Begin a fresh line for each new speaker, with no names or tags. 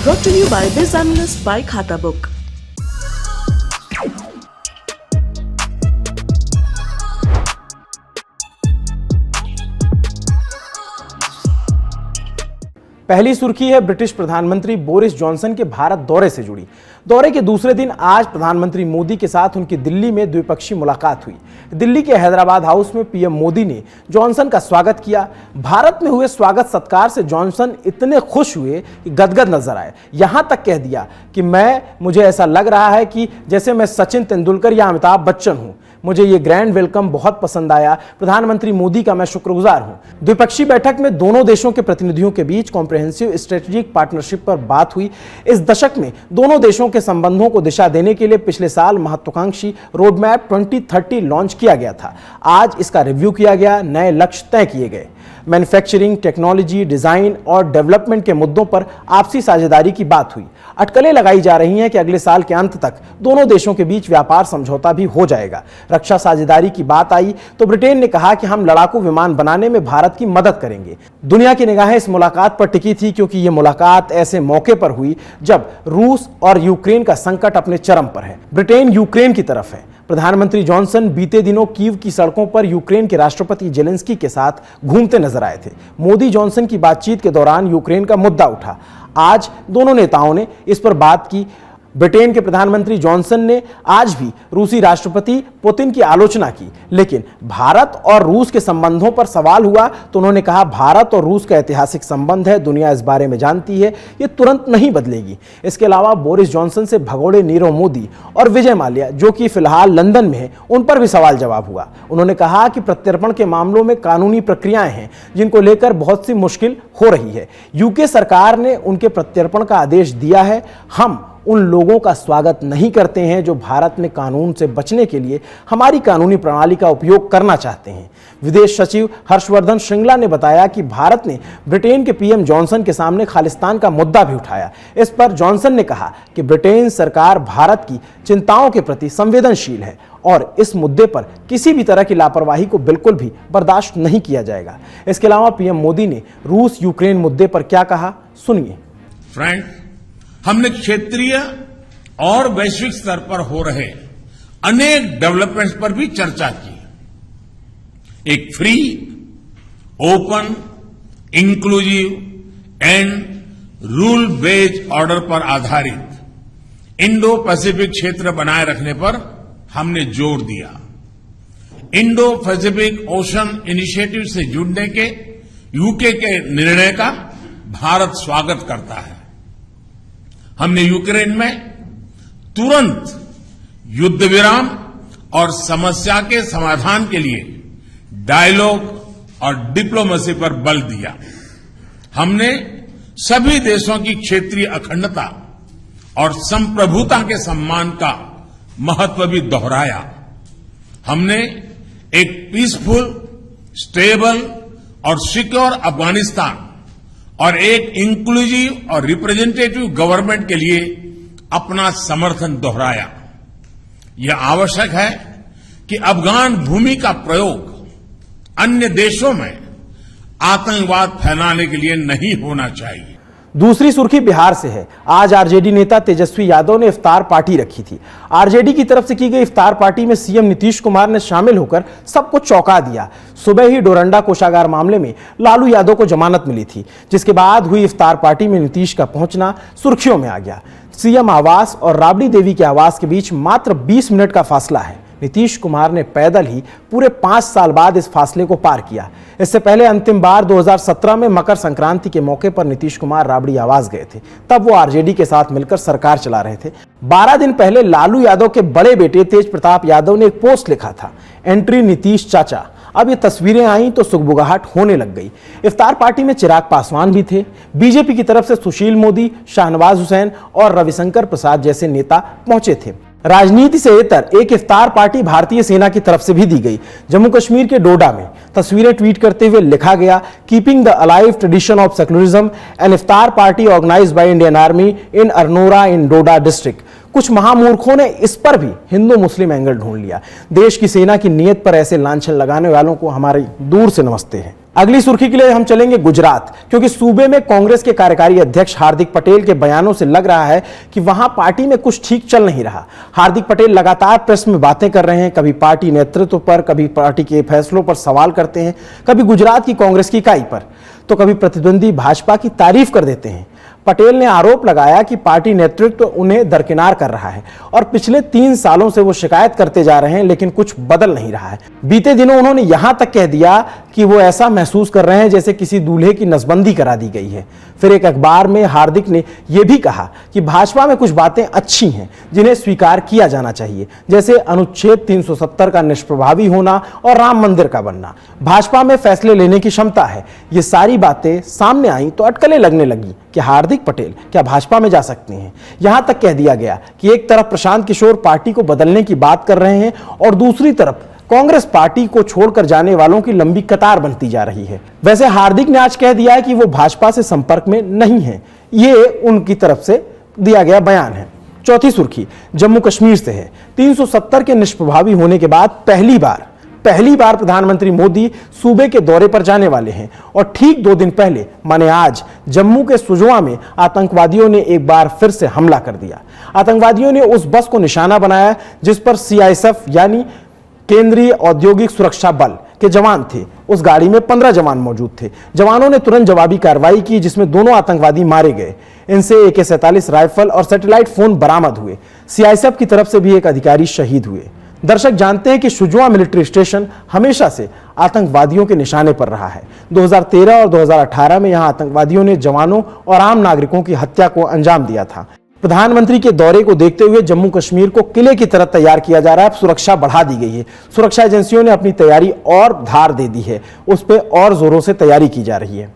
Brought to you by Biz Analyst by Khata Book.
पहली सुर्खी है ब्रिटिश प्रधानमंत्री बोरिस जॉनसन के भारत दौरे से जुड़ी। दौरे के दूसरे दिन आज प्रधानमंत्री मोदी के साथ उनकी दिल्ली में द्विपक्षीय मुलाकात हुई। दिल्ली के हैदराबाद हाउस में पीएम मोदी ने जॉनसन का स्वागत किया। भारत में हुए स्वागत सत्कार से जॉनसन इतने खुश हुए कि गदगद नजर आए। यहां तक कह दिया कि मुझे ऐसा लग रहा है कि जैसे मैं सचिन तेंदुलकर या अमिताभ बच्चन हूं। मुझे ये ग्रैंड वेलकम बहुत पसंद आया। प्रधानमंत्री मोदी का मैं शुक्रगुजार हूं। द्विपक्षीय बैठक में दोनों देशों के प्रतिनिधियों के बीच कॉम्प्रिहेंसिव स्ट्रेटेजिक पार्टनरशिप पर बात हुई। इस दशक में दोनों देशों के संबंधों को दिशा देने के लिए पिछले साल महत्वाकांक्षी रोडमैप 2030 लॉन्च किया गया था। आज इसका रिव्यू किया गया, नए लक्ष्य तय किए गए। मैन्युफैक्चरिंग, टेक्नोलॉजी, डिजाइन और डेवलपमेंट के मुद्दों पर आपसी साझेदारी की बात हुई। अटकलें लगाई जा रही हैं कि अगले साल के अंत तक दोनों देशों के बीच व्यापार समझौता भी हो जाएगा। रक्षा साझेदारी की बात आई तो ब्रिटेन ने कहा कि हम लड़ाकू विमान बनाने में भारत की मदद करेंगे। दुनिया की निगाहें इस मुलाकात पर टिकी थी क्योंकि यह मुलाकात ऐसे मौके पर हुई जब रूस और यूक्रेन का संकट अपने चरम पर है। ब्रिटेन यूक्रेन की तरफ है। प्रधानमंत्री जॉनसन बीते दिनों कीव की सड़कों पर यूक्रेन के राष्ट्रपति जेलेंस्की के साथ घूमते नजर आए थे। मोदी जॉनसन की बातचीत के दौरान यूक्रेन का मुद्दा उठा। आज दोनों नेताओं ने इस पर बात की। ब्रिटेन के प्रधानमंत्री जॉनसन ने आज भी रूसी राष्ट्रपति पुतिन की आलोचना की, लेकिन भारत और रूस के संबंधों पर सवाल हुआ तो उन्होंने कहा भारत और रूस का ऐतिहासिक संबंध है, दुनिया इस बारे में जानती है, ये तुरंत नहीं बदलेगी। इसके अलावा बोरिस जॉनसन से भगोड़े नीरव मोदी और विजय माल्या, जो कि फिलहाल लंदन में है, उन पर भी सवाल जवाब हुआ। उन्होंने कहा कि प्रत्यर्पण के मामलों में कानूनी प्रक्रियाएं हैं जिनको लेकर बहुत सी मुश्किल हो रही है। यूके सरकार ने उनके प्रत्यर्पण का आदेश दिया है। हम उन लोगों का स्वागत नहीं करते हैं जो भारत में कानून से बचने के लिए हमारी कानूनी प्रणाली का उपयोग करना चाहते हैं। विदेश सचिव हर्षवर्धन श्रृंगला ने बताया कि भारत ने ब्रिटेन के पीएम जॉनसन के सामने खालिस्तान का मुद्दा भी उठाया। इस पर जॉनसन ने कहा कि ब्रिटेन सरकार भारत की चिंताओं के प्रति संवेदनशील है और इस मुद्दे पर किसी भी तरह की लापरवाही को बिल्कुल भी बर्दाश्त नहीं किया जाएगा। इसके अलावा पीएम मोदी ने रूस यूक्रेन मुद्दे पर क्या कहा, सुनिए।
फ्रेंड, हमने क्षेत्रीय और वैश्विक स्तर पर हो रहे अनेक डेवलपमेंट्स पर भी चर्चा की। एक free, open, inclusive and rule based order पर आधारित इंडो पैसिफिक क्षेत्र बनाए रखने पर हमने जोर दिया। इंडो पैसिफिक ओशन इनिशिएटिव से जुड़ने के यूके के निर्णय का भारत स्वागत करता है। हमने यूक्रेन में तुरंत युद्ध विराम और समस्या के समाधान के लिए डायलॉग और डिप्लोमेसी पर बल दिया। हमने सभी देशों की क्षेत्रीय अखंडता और संप्रभुता के सम्मान का महत्व भी दोहराया। हमने एक पीसफुल, स्टेबल और सिक्योर अफगानिस्तान और एक इंक्लूसिव और रिप्रेजेंटेटिव गवर्नमेंट के लिए अपना समर्थन दोहराया। यह आवश्यक है कि अफगान भूमि का प्रयोग अन्य देशों में आतंकवाद फैलाने के लिए नहीं होना चाहिए।
दूसरी सुर्खी बिहार से है। आज आरजेडी नेता तेजस्वी यादव ने इफ्तार पार्टी रखी थी। आरजेडी की तरफ से की गई इफ्तार पार्टी में सीएम नीतीश कुमार ने शामिल होकर सबको चौंका दिया। सुबह ही डोरंडा कोषागार मामले में लालू यादव को जमानत मिली थी, जिसके बाद हुई इफ्तार पार्टी में नीतीश का पहुंचना सुर्खियों में आ गया। सीएम आवास और राबड़ी देवी के आवास के बीच मात्र 20 मिनट का फासला है। नीतीश कुमार ने पैदल ही पूरे 5 साल बाद इस फासले को पार किया। इससे पहले अंतिम बार 2017 में मकर संक्रांति के मौके पर नीतीश कुमार राबड़ी आवास गए थे। तब वो आरजेडी के साथ मिलकर सरकार चला रहे थे। 12 दिन पहले लालू यादव के बड़े बेटे तेज प्रताप यादव ने एक पोस्ट लिखा था, एंट्री नीतीश चाचा। अब ये तस्वीरें आई तो सुगबुगाहट होने लग गई। इफ्तार पार्टी में चिराग पासवान भी थे। बीजेपी की तरफ से सुशील मोदी, शाहनवाज हुसैन और रविशंकर प्रसाद जैसे नेता पहुंचे थे। राजनीति से इतर एक इफ्तार पार्टी भारतीय सेना की तरफ से भी दी गई। जम्मू कश्मीर के डोडा में तस्वीरें ट्वीट करते हुए लिखा गया, keeping the alive tradition of secularism, an iftar party organised by Indian army in Arnora in Doda district. कुछ महामूर्खों ने इस पर भी हिंदू मुस्लिम एंगल ढूंढ लिया। देश की सेना की नीयत पर ऐसे लांछन लगाने वालों को हमारी दूर से नमस्ते है। अगली सुर्खी के लिए हम चलेंगे गुजरात, क्योंकि सूबे में कांग्रेस के कार्यकारी अध्यक्ष हार्दिक पटेल के बयानों से लग रहा है कि वहां पार्टी में कुछ ठीक चल नहीं रहा। हार्दिक पटेल लगातार प्रेस में बातें कर रहे हैं, कभी पार्टी नेतृत्व पर, कभी पार्टी के फैसलों पर सवाल करते हैं, कभी गुजरात की कांग्रेस की इकाई पर, तो कभी प्रतिद्वंदी भाजपा की तारीफ कर देते हैं। पटेल ने आरोप लगाया कि पार्टी नेतृत्व उन्हें दरकिनार कर रहा है और पिछले 3 सालों से वो शिकायत करते जा रहे हैं, लेकिन कुछ बदल नहीं रहा है। बीते दिनों उन्होंने यहां तक कह दिया कि वो ऐसा महसूस कर रहे हैं जैसे किसी दूल्हे की नसबंदी करा दी गई है। फिर एक अखबार में हार्दिक ने यह भी कहा कि भाजपा में कुछ बातें अच्छी हैं जिन्हें स्वीकार किया जाना चाहिए, जैसे अनुच्छेद 370 का निष्प्रभावी होना और राम मंदिर का बनना। भाजपा में फैसले लेने की क्षमता है। ये सारी बातें सामने आई तो अटकलें लगने लगी कि हार्दिक पटेल क्या भाजपा में जा सकते हैं। यहां तक कह दिया गया कि एक तरफ प्रशांत किशोर पार्टी को बदलने की बात कर रहे हैं और दूसरी तरफ कांग्रेस पार्टी को छोड़कर जाने वालों की लंबी कतार बनती जा रही है। वैसे हार्दिक ने आज कह दिया है कि वो भाजपा से संपर्क में नहीं है। ये उनकी तरफ से दिया गया बयान है। चौथी सुर्खी जम्मू कश्मीर से है। 370 के निष्प्रभावी होने के बाद पहली बार प्रधानमंत्री मोदी सूबे के दौरे पर जाने वाले हैं और ठीक 2 दिन पहले माने आज जम्मू के सुजवा में आतंकवादियों ने एक बार फिर से हमला कर दिया। आतंकवादियों ने उस बस को निशाना बनाया जिस पर सीआईएसएफ यानी केंद्रीय औद्योगिक सुरक्षा बल के जवान थे। उस गाड़ी में 15 जवान मौजूद थे। जवानों ने तुरंत जवाबी कार्रवाई की जिसमें दोनों आतंकवादी मारे गए। इनसे AK-47 राइफल और सैटेलाइट फोन बरामद हुए। सीआईएसएफ की तरफ से भी एक अधिकारी शहीद हुए। दर्शक जानते हैं कि सुजवा मिलिट्री स्टेशन हमेशा से आतंकवादियों के निशाने पर रहा है। 2013 और 2018 में यहां आतंकवादियों ने जवानों और आम नागरिकों की हत्या को अंजाम दिया था। प्रधानमंत्री के दौरे को देखते हुए जम्मू कश्मीर को किले की तरह तैयार किया जा रहा है। सुरक्षा बढ़ा दी गई है। सुरक्षा एजेंसियों ने अपनी तैयारी और धार दे दी है। उस पर और जोरों से तैयारी की जा रही है।